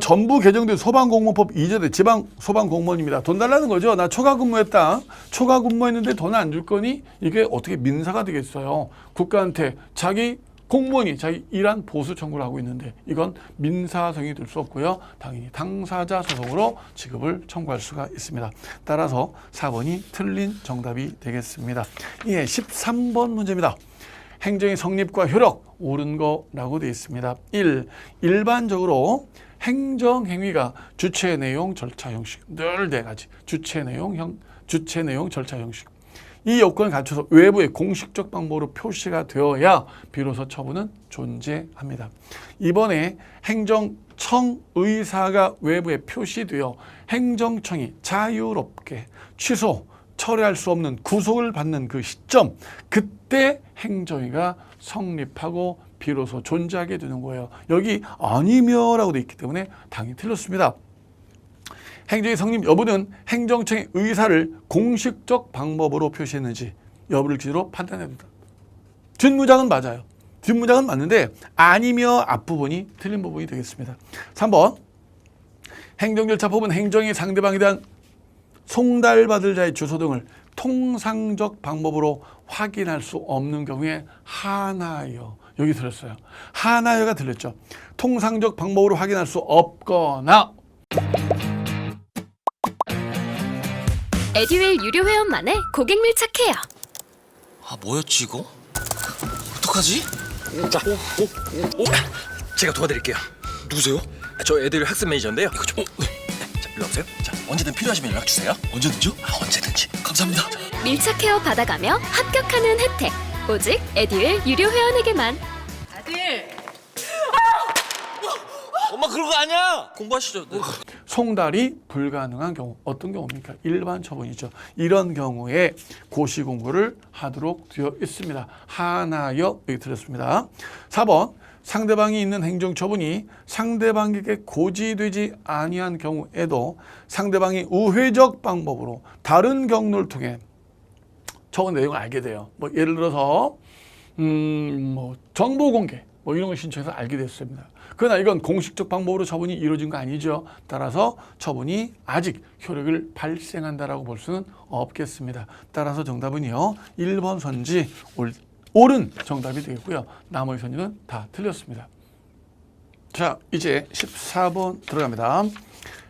전부 개정된 소방공무원법 2조대 지방 소방공무원입니다. 돈 달라는 거죠. 나 초과 근무했다. 초과 근무했는데 돈 안 줄 거니? 이게 어떻게 민사가 되겠어요. 국가한테 자기 공무원이 자기 일한 보수 청구를 하고 있는데 이건 민사성이 될 수 없고요. 당연히 당사자 소송으로 지급을 청구할 수가 있습니다. 따라서 4번이 틀린 정답이 되겠습니다. 13번 문제입니다. 행정의 성립과 효력 옳은 거라고 되어 있습니다. 1. 일반적으로 행정행위가 주체 내용 절차 형식 늘 네 가지 주체 내용 절차 형식 이 요건을 갖춰서 외부의 공식적 방법으로 표시가 되어야 비로소 처분은 존재합니다. 이번에 행정청 의사가 외부에 표시되어 행정청이 자유롭게 취소 철회할 수 없는 구속을 받는 그 시점, 그때 행정위가 성립하고 비로소 존재하게 되는 거예요. 여기 아니며라고 되어 있기 때문에 당연히 틀렸습니다. 행정위 성립 여부는 행정청의 의사를 공식적 방법으로 표시했는지 여부를 기준으로 판단해야 된다. 뒷문장은 맞아요. 뒷문장은 맞는데 아니며 앞부분이 틀린 부분이 되겠습니다. 3번 행정절차법은 행정이 상대방에 대한 송달받을 자의 주소 등을 통상적 방법으로 확인할 수 없는 경우에 하나여. 여기 들었어요. 하나여가 들렸죠. 통상적 방법으로 확인할 수 없거나. 에듀윌 유료 회원만의 고객 밀착해요. 아, 뭐였지 이거? 어떡하지? 자, 제가 도와드릴게요. 누구세요? 저 애들 학습 매니저인데요. 이거 좀 자, 일로 오세요. 자, 언제든 필요하시면 연락 주세요. 언제든지요? 아, 언제든지. 감사합니다. 밀착 케어 받아가며 합격하는 혜택. 오직 에듀윌 유료 회원에게만. 아들, 엄마 그런 거 아니야. 공부하시죠. 네. 송달이 불가능한 경우 어떤 경우입니까? 일반 처분이죠. 이런 경우에 고시 공부를 하도록 되어 있습니다. 하나여 여기 들었습니다. 4번 상대방이 있는 행정처분이 상대방에게 고지되지 아니한 경우에도 상대방이 우회적 방법으로 다른 경로를 통해 처분 내용을 알게 돼요. 뭐 예를 들어서 정보 공개 이런 걸 신청해서 알게 됐습니다. 그러나 이건 공식적 방법으로 처분이 이루어진 거 아니죠. 따라서 처분이 아직 효력을 발생한다라고 볼 수는 없겠습니다. 따라서 정답은요. 1번 선지 옳은 정답이 되겠고요. 나머지 선지는 다 틀렸습니다. 자, 이제 14번 들어갑니다.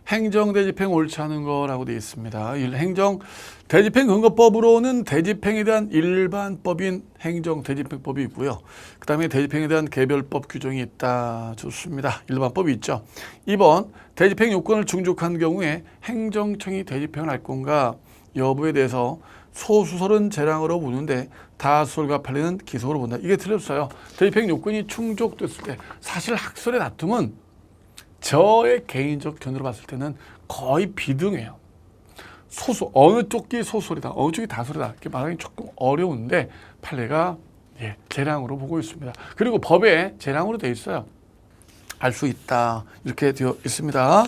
행정대집행 옳지 않은 거라고 되어 있습니다. 행정대집행근거법으로는 대집행에 대한 일반법인 행정대집행법이 있고요. 그 다음에 대집행에 대한 개별법 규정이 있다. 좋습니다. 일반법이 있죠. 2번 대집행 요건을 충족한 경우에 행정청이 대집행을 할 건가 여부에 대해서 소수설은 재량으로 보는데 다수설과 판례는 기소로 본다. 이게 틀렸어요. 대집행 요건이 충족됐을 때 사실 학설의 다툼은 저의 개인적 견해로 봤을 때는 거의 비등해요. 소수, 어느 쪽이 소설이다, 어느 쪽이 다설이다 이렇게 말하기 조금 어려운데 판례가 재량으로 보고 있습니다. 그리고 법에 재량으로 되어 있어요. 알 수 있다 이렇게 되어 있습니다.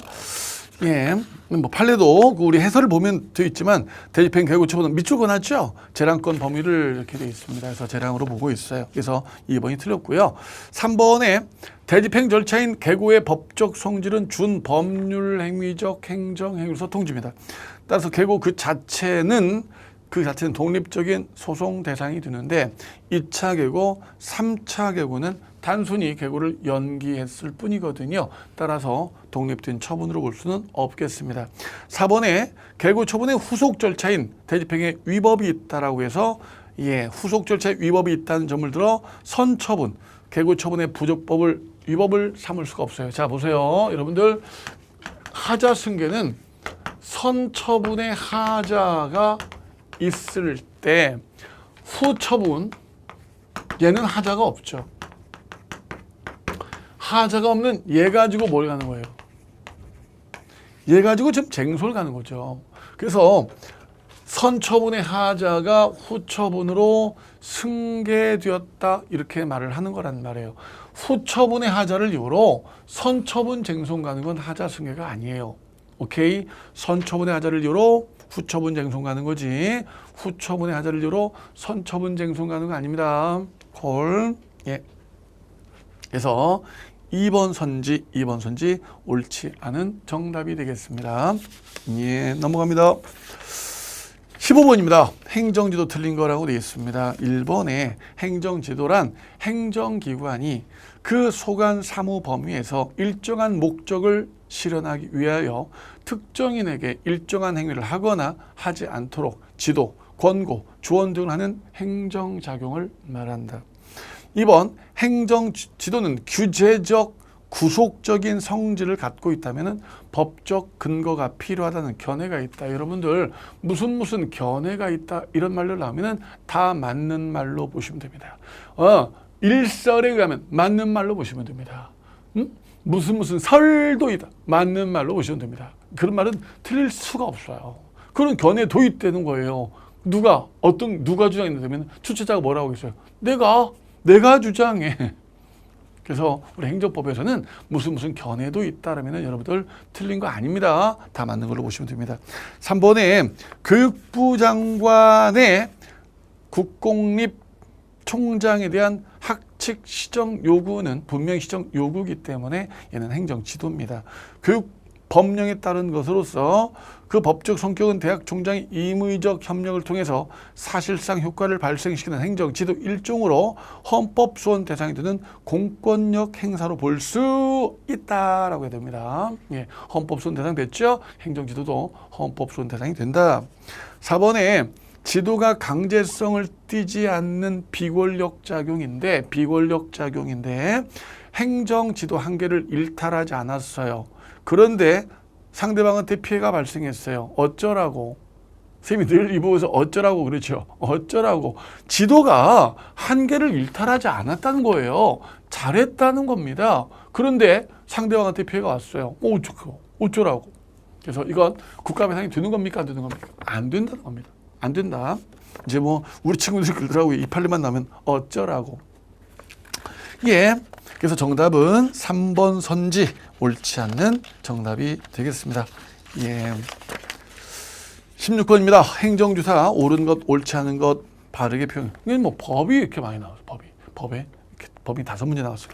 뭐 판례도 우리 해설을 보면 되어 있지만 대집행 개고처분은 밑줄 그어놨죠. 재량권 범위를 이렇게 되어 있습니다. 그래서 재량으로 보고 있어요. 그래서 2번이 틀렸고요. 3번에 대집행 절차인 개고의 법적 성질은 준법률 행위적 행정행위로서 통지입니다. 따라서 개고 그 자체는 독립적인 소송 대상이 되는데 2차 개고, 3차 개고는 단순히 개고를 연기했을 뿐이거든요. 따라서 독립된 처분으로 볼 수는 없겠습니다. 4번에 개고 처분의 후속 절차인 대집행에 위법이 있다라고 해서 후속 절차에 위법이 있다는 점을 들어 선처분, 개고 처분의 부적법을 위법을 삼을 수가 없어요. 자 보세요. 여러분들 하자 승계는 선처분의 하자가 있을 때 후처분 얘는 하자가 없죠. 하자가 없는 얘 가지고 뭘 가는 거예요? 얘 가지고 지금 쟁소를 가는 거죠. 그래서 선처분의 하자가 후처분으로 승계되었다 이렇게 말을 하는 거란 말이에요. 후처분의 하자를 이유로 선처분 쟁송 가는 건 하자 승계가 아니에요. 오케이? 선처분의 하자를 이유로 후처분 쟁송 가는 거지. 후처분의 하자를 이유로 선처분 쟁송 가는 거 아닙니다. 콜. 그래서 2번 선지 옳지 않은 정답이 되겠습니다. 넘어갑니다. 15번입니다. 행정지도 틀린 거라고 되어 있습니다. 1번에 행정지도란 행정기관이 그 소관 사무 범위에서 일정한 목적을 실현하기 위하여 특정인에게 일정한 행위를 하거나 하지 않도록 지도, 권고, 조언 등을 하는 행정작용을 말한다. 2번 행정지도는 규제적 구속적인 성질을 갖고 있다면 법적 근거가 필요하다는 견해가 있다. 여러분들 무슨 견해가 있다 이런 말로 나오면 다 맞는 말로 보시면 됩니다. 일설에 의하면 맞는 말로 보시면 됩니다. 무슨 설도 있다 맞는 말로 보시면 됩니다. 그런 말은 틀릴 수가 없어요. 그런 견해 도입되는 거예요. 누가 주장했냐면 주체자가 뭐라고 했어요? 내가 주장해. 그래서 우리 행정법에서는 무슨 견해도 있다라면 여러분들 틀린 거 아닙니다. 다 맞는 걸로 보시면 됩니다. 3번에 교육부 장관의 국공립 총장에 대한 학칙 시정 요구는 분명히 시정 요구이기 때문에 얘는 행정지도입니다. 교육 법령에 따른 것으로서 그 법적 성격은 대학 총장이 임의적 협력을 통해서 사실상 효과를 발생시키는 행정지도 일종으로 헌법 소원 대상이 되는 공권력 행사로 볼 수 있다라고 해야 됩니다. 헌법 소원 대상 됐죠? 행정지도도 헌법 소원 대상이 된다. 4번에 지도가 강제성을 띠지 않는 비권력 작용인데 행정지도 한계를 일탈하지 않았어요. 그런데 상대방한테 피해가 발생했어요. 어쩌라고? 선생님이 늘 이 부분에서 어쩌라고 그러죠. 어쩌라고? 지도가 한계를 일탈하지 않았다는 거예요. 잘했다는 겁니다. 그런데 상대방한테 피해가 왔어요. 어쩌라고? 그래서 이건 국가배상이 되는 겁니까? 안 되는 겁니까? 안 된다는 겁니다. 안 된다. 이제 우리 친구들이 그러더라고요. 이 판례만 나면 어쩌라고. 그래서 정답은 3번 선지 옳지 않는 정답이 되겠습니다. 16번입니다. 행정주사 옳은 것 옳지 않은 것 바르게 표현. 이건 법이 이렇게 많이 나와요. 법이 5문제 나왔어요.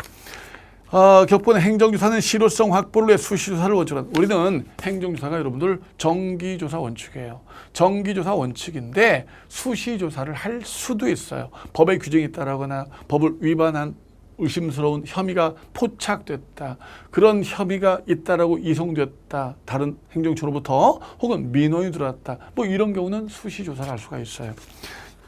격번에 행정주사는 실효성 확보를 위해 수시조사를 원칙으로 한다. 우리는 행정주사가 여러분들 정기조사 원칙이에요. 정기조사 원칙인데 수시조사를 할 수도 있어요. 법의 규정이 있다라거나 법을 위반한 의심스러운 혐의가 포착됐다. 그런 혐의가 있다라고 이송됐다. 다른 행정처로부터 혹은 민원이 들어왔다. 뭐 이런 경우는 수시 조사를 할 수가 있어요.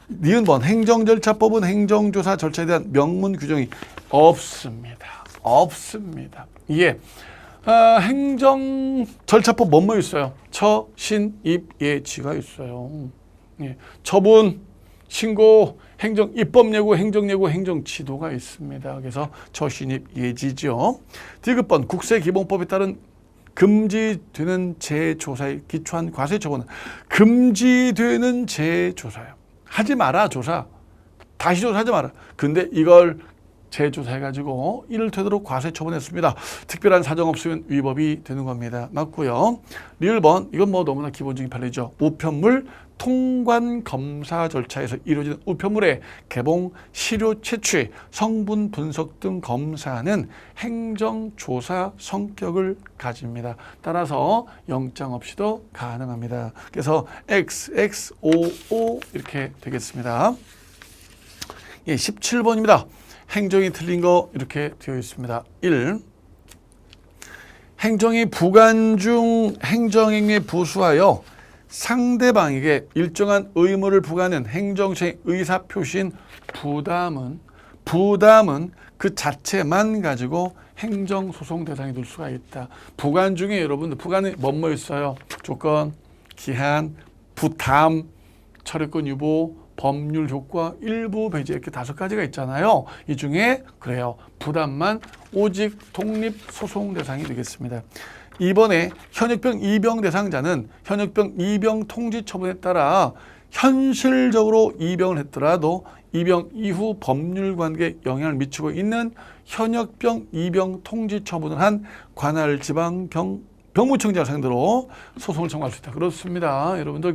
니은 번 행정절차법은 행정조사 절차에 대한 명문 규정이 없습니다. 없습니다. 이게 행정절차법 뭐뭐 있어요? 처, 신, 입, 예, 지가 있어요. 예. 처분, 신고, 행정 입법예고, 행정예고, 행정지도가 있습니다. 그래서 처신입 예지죠. 디귿번 국세기본법에 따른 금지되는 재조사에 기초한 과세처분은 금지되는 재조사요. 하지 마라 조사. 다시 조사하지 마라. 근데 이걸 재조사해가지고 이를 되도록 과세처분했습니다. 특별한 사정 없으면 위법이 되는 겁니다. 맞고요. 리을번 이건 뭐 너무나 기본적인 판례죠. 우편물 통관 검사 절차에서 이루어지는 우편물의 개봉, 시료 채취, 성분 분석 등 검사는 행정조사 성격을 가집니다. 따라서 영장 없이도 가능합니다. 그래서 X, X, O, O 이렇게 되겠습니다. 예, 17번입니다. 행정이 틀린 거 이렇게 되어 있습니다. 1. 행정이 부관 중 행정행위에 부수하여 상대방에게 일정한 의무를 부과하는 행정처의 의사표시인 부담은 그 자체만 가지고 행정소송 대상이 될 수가 있다. 부관 중에 여러분들 부관이 뭐뭐 있어요? 조건, 기한, 부담, 철회권 유보, 법률 효과, 일부 배제 이렇게 5가지가 있잖아요. 이 중에 그래요. 부담만 오직 독립소송 대상이 되겠습니다. 이번에 현역병 입영 대상자는 현역병 입영 통지 처분에 따라 현실적으로 입영을 했더라도 입영 이후 법률 관계에 영향을 미치고 있는 현역병 입영 통지 처분을 한 관할 지방 병무청장을 상대로 소송을 청구할 수 있다. 그렇습니다. 여러분들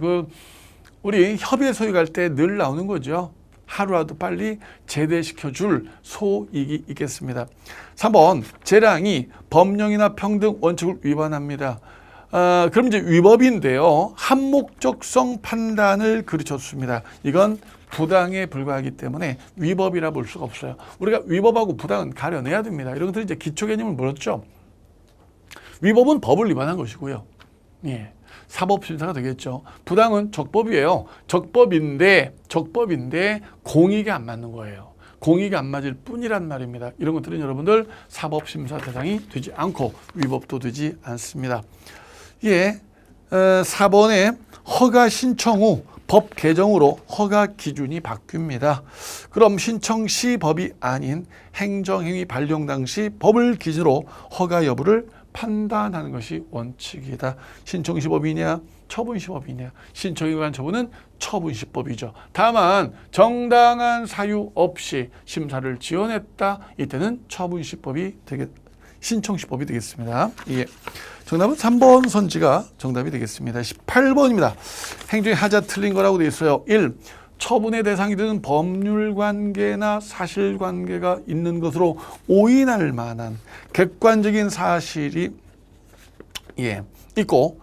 우리 협의회 소위 갈 때 늘 나오는 거죠. 하루라도 빨리 제대시켜줄 소익이 있겠습니다. 3번 재량이 법령이나 평등 원칙을 위반합니다. 그럼 이제 위법인데요. 한목적성 판단을 그르쳤습니다. 이건 부당에 불과하기 때문에 위법이라 볼 수가 없어요. 우리가 위법하고 부당은 가려내야 됩니다. 이런 것들이 이제 기초 개념을 물었죠. 위법은 법을 위반한 것이고요. 예. 사법심사가 되겠죠. 부당은 적법이에요. 적법인데 공익이 안 맞는 거예요. 공익이 안 맞을 뿐이란 말입니다. 이런 것들은 여러분들 사법심사 대상이 되지 않고 위법도 되지 않습니다. 예, 4번에 허가 신청 후 법 개정으로 허가 기준이 바뀝니다. 그럼 신청 시 법이 아닌 행정행위 발령 당시 법을 기준으로 허가 여부를 판단하는 것이 원칙이다. 신청시법이냐 처분시법이냐. 신청에 관한 처분은 처분시법이죠. 다만 정당한 사유 없이 심사를 지원했다. 이때는 신청시법이 되겠습니다. 예. 정답은 3번 선지가 정답이 되겠습니다. 18번입니다. 행정의 하자 틀린 거라고 되어 있어요. 1. 처분의 대상이 되는 법률관계나 사실관계가 있는 것으로 오인할 만한 객관적인 사실이 있고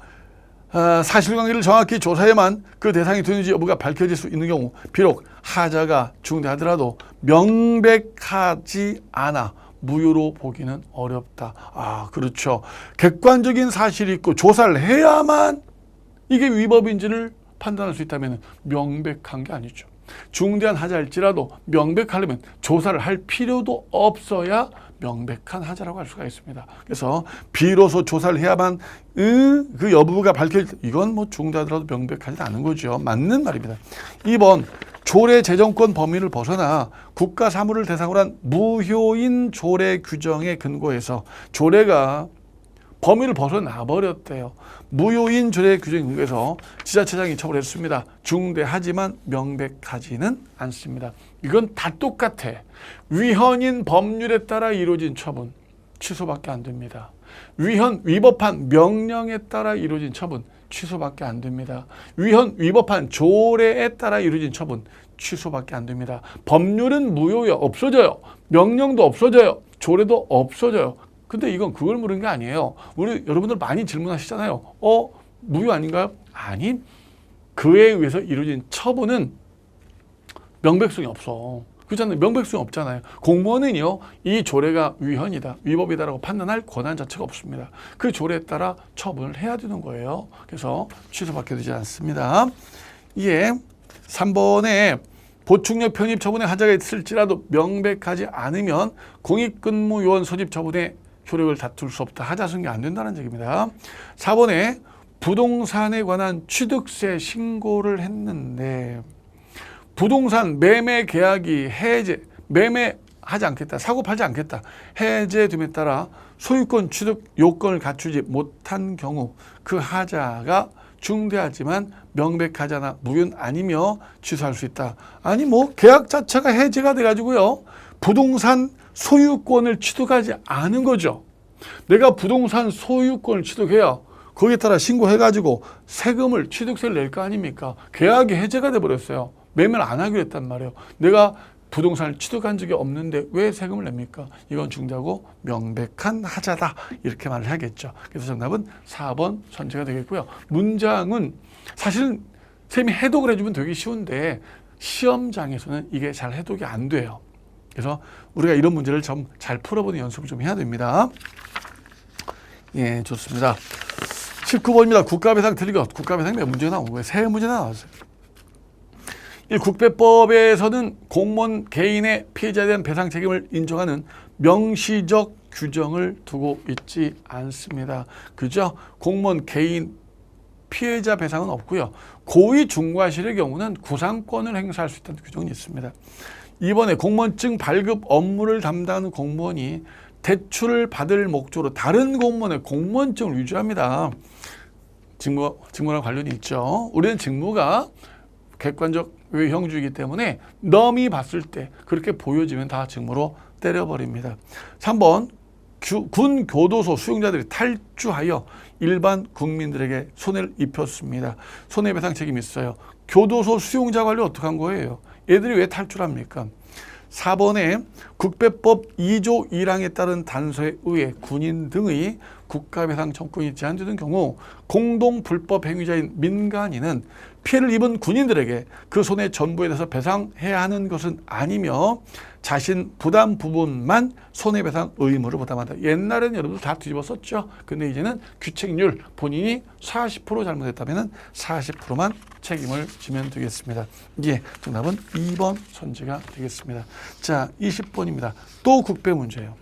사실관계를 정확히 조사해야만 그 대상이 되는지 여부가 밝혀질 수 있는 경우 비록 하자가 중대하더라도 명백하지 않아 무효로 보기는 어렵다. 그렇죠. 객관적인 사실이 있고 조사를 해야만 이게 위법인지를 판단할 수 있다면 명백한 게 아니죠. 중대한 하자일지라도 명백하려면 조사를 할 필요도 없어야 명백한 하자라고 할 수가 있습니다. 그래서 비로소 조사를 해야만 그 여부가 밝혀질 때 이건 뭐 중대하더라도 명백하지 않은 거죠. 맞는 말입니다. 2번 조례 재정권 범위를 벗어나 국가 사무를 대상으로 한 무효인 조례 규정에 근거해서 조례가 범위를 벗어나 버렸대요. 무효인 조례 규정에 근거해서 지자체장이 처벌했습니다. 중대하지만 명백하지는 않습니다. 이건 다 똑같아. 위헌인 법률에 따라 이루어진 처분 취소밖에 안 됩니다. 위법한 명령에 따라 이루어진 처분 취소밖에 안 됩니다. 위법한 조례에 따라 이루어진 처분 취소밖에 안 됩니다. 법률은 무효요. 없어져요. 명령도 없어져요. 조례도 없어져요. 근데 이건 그걸 물은 게 아니에요. 여러분들 많이 질문하시잖아요. 무효 아닌가요? 아니, 그에 의해서 이루어진 처분은 명백성이 없어. 그렇잖아요. 명백성이 없잖아요. 공무원은요, 이 조례가 위헌이다, 위법이다라고 판단할 권한 자체가 없습니다. 그 조례에 따라 처분을 해야 되는 거예요. 그래서 취소받게 되지 않습니다. 예, 3번에 보충력 편입 처분에 하자가 있을지라도 명백하지 않으면 공익근무요원 소집 처분에 효력을 다툴 수 없다. 하자 승계 안 된다는 얘기입니다. 4번에 부동산에 관한 취득세 신고를 했는데 부동산 매매 계약이 해제, 매매하지 않겠다, 사고 팔지 않겠다, 해제됨에 따라 소유권 취득 요건을 갖추지 못한 경우 그 하자가 중대하지만 명백하지 않아 무효는 아니며 취소할 수 있다. 아니 뭐 계약 자체가 해제가 돼가지고요, 부동산 소유권을 취득하지 않은 거죠. 내가 부동산 소유권을 취득해야 거기에 따라 신고해가지고 세금을, 취득세를 낼 거 아닙니까? 계약이 해제가 돼버렸어요. 매매를 안 하기로 했단 말이에요. 내가 부동산을 취득한 적이 없는데 왜 세금을 냅니까? 이건 중대하고 명백한 하자다, 이렇게 말을 하겠죠. 그래서 정답은 4번 선택가 되겠고요. 문장은 사실은 쌤이 해독을 해주면 되게 쉬운데 시험장에서는 이게 잘 해독이 안 돼요. 그래서 우리가 이런 문제를 좀 잘 풀어보는 연습을 좀 해야 됩니다. 예, 좋습니다. 19번입니다. 국가배상 틀린 것. 국가배상 몇 문제가 나온 거예요? 3문제 나왔어요. 1. 국배법에서는 공무원 개인의 피해자에 대한 배상 책임을 인정하는 명시적 규정을 두고 있지 않습니다. 그죠? 공무원 개인 피해자 배상은 없고요. 고의 중과실의 경우는 구상권을 행사할 수 있다는 규정이 있습니다. 이번에 공무원증 발급 업무를 담당하는 공무원이 대출을 받을 목적으로 다른 공무원의 공무원증을 위조합니다. 직무랑 관련이 있죠. 우리는 직무가 객관적 외형주이기 때문에 넘이 봤을 때 그렇게 보여지면 다 직무로 때려버립니다. 3번 군 교도소 수용자들이 탈주하여 일반 국민들에게 손해를 입혔습니다. 손해배상 책임이 있어요. 교도소 수용자 관리 어떻게 한 거예요? 애들이 왜 탈주를 합니까? 4번에 국배법 2조 1항에 따른 단서에 의해 군인 등의 국가배상 청구권이 제한되는 경우 공동 불법 행위자인 민간인은 피해를 입은 군인들에게 그 손해 전부에 대해서 배상해야 하는 것은 아니며 자신 부담 부분만 손해배상 의무를 부담한다. 옛날에는 여러분들 다 뒤집어 썼죠. 근데 이제는 규칙률, 본인이 40% 잘못했다면 40%만 책임을 지면 되겠습니다. 예, 정답은 2번 선지가 되겠습니다. 자, 20번입니다. 또 국배 문제예요.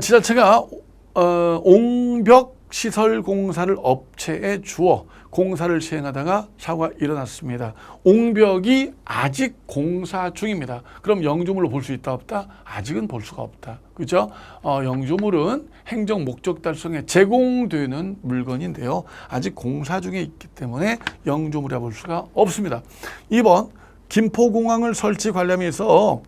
지자체가 옹벽 시설 공사를 업체에 주어 공사를 시행하다가 사고가 일어났습니다. 옹벽이 아직 공사 중입니다. 그럼 영주물로 볼 수 있다 없다? 아직은 볼 수가 없다. 그죠? 영주물은 행정 목적 달성에 제공되는 물건인데요. 아직 공사 중에 있기 때문에 영주물이라 볼 수가 없습니다. 2번 김포공항을 설치 관련해서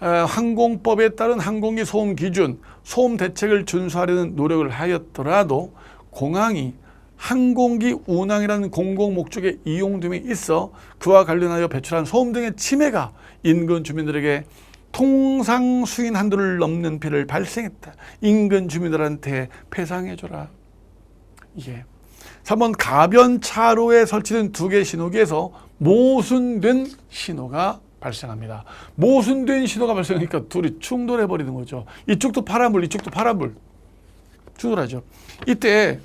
항공법에 따른 항공기 소음 기준, 소음 대책을 준수하려는 노력을 하였더라도 공항이 항공기 운항이라는 공공 목적에 이용됨에 있어 그와 관련하여 배출한 소음 등의 침해가 인근 주민들에게 통상 수인 한도를 넘는 피해를 발생했다. 인근 주민들한테 배상해줘라. 예. 3번 가변 차로에 설치된 2개 신호기에서 모순된 신호가 발생합니다. 모순된 신호가 발생하니까 둘이 충돌해 버리는 거죠. 이쪽도 파란불, 이쪽도 파란불. 충돌하죠. 이때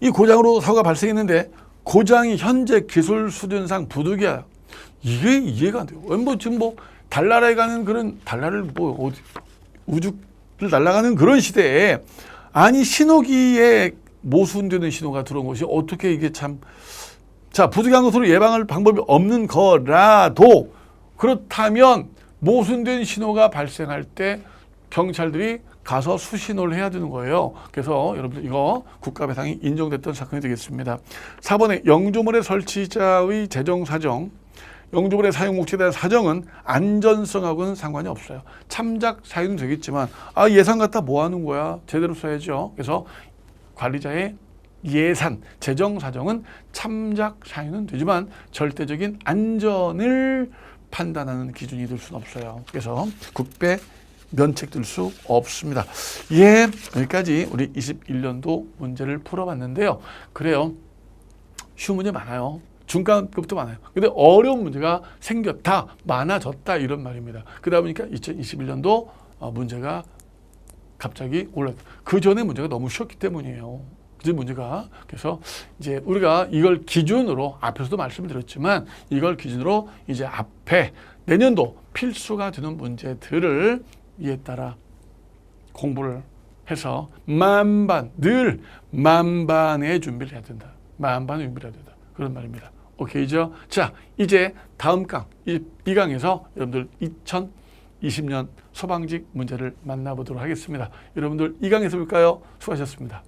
이 고장으로 사고가 발생했는데 고장이 현재 기술 수준상 부득이야. 이게 이해가 안 돼요. 지금 달나라에 가는 그런, 달나라를 어디 우주를 날아가는 그런 시대에 아니 신호기에 모순되는 신호가 들어온 것이 어떻게 이게 참. 자, 부득이한 것으로 예방할 방법이 없는 거라도 그렇다면 모순된 신호가 발생할 때 경찰들이 가서 수신호를 해야 되는 거예요. 그래서 여러분들 이거 국가배상이 인정됐던 사건이 되겠습니다. 4번에 영주물의 설치자의 재정사정, 영주물의 사용 목적에 대한 사정은 안전성하고는 상관이 없어요. 참작 사유는 되겠지만 예산 갖다 뭐 하는 거야? 제대로 써야죠. 그래서 관리자의 예산, 재정 사정은 참작 사유는 되지만 절대적인 안전을 판단하는 기준이 될 수는 없어요. 그래서 국배 면책될 수 없습니다. 예, 여기까지 우리 21년도 문제를 풀어봤는데요. 그래요. 쉬운 문제 많아요. 중간급도 많아요. 근데 어려운 문제가 생겼다, 많아졌다 이런 말입니다. 그러다 보니까 2021년도 문제가 갑자기 올랐다. 그 전에 문제가 너무 쉬웠기 때문이에요. 그 문제가. 그래서 이제 우리가 이걸 기준으로 앞에서도 말씀드렸지만 이걸 기준으로 이제 앞에 내년도 필수가 되는 문제들을 이에 따라 공부를 해서 늘 만반의 준비를 해야 된다. 만반의 준비를 해야 된다. 그런 말입니다. 오케이죠? 자, 이제 다음 강, 이 강에서 여러분들 2020년 소방직 문제를 만나보도록 하겠습니다. 여러분들 이 강에서 볼까요? 수고하셨습니다.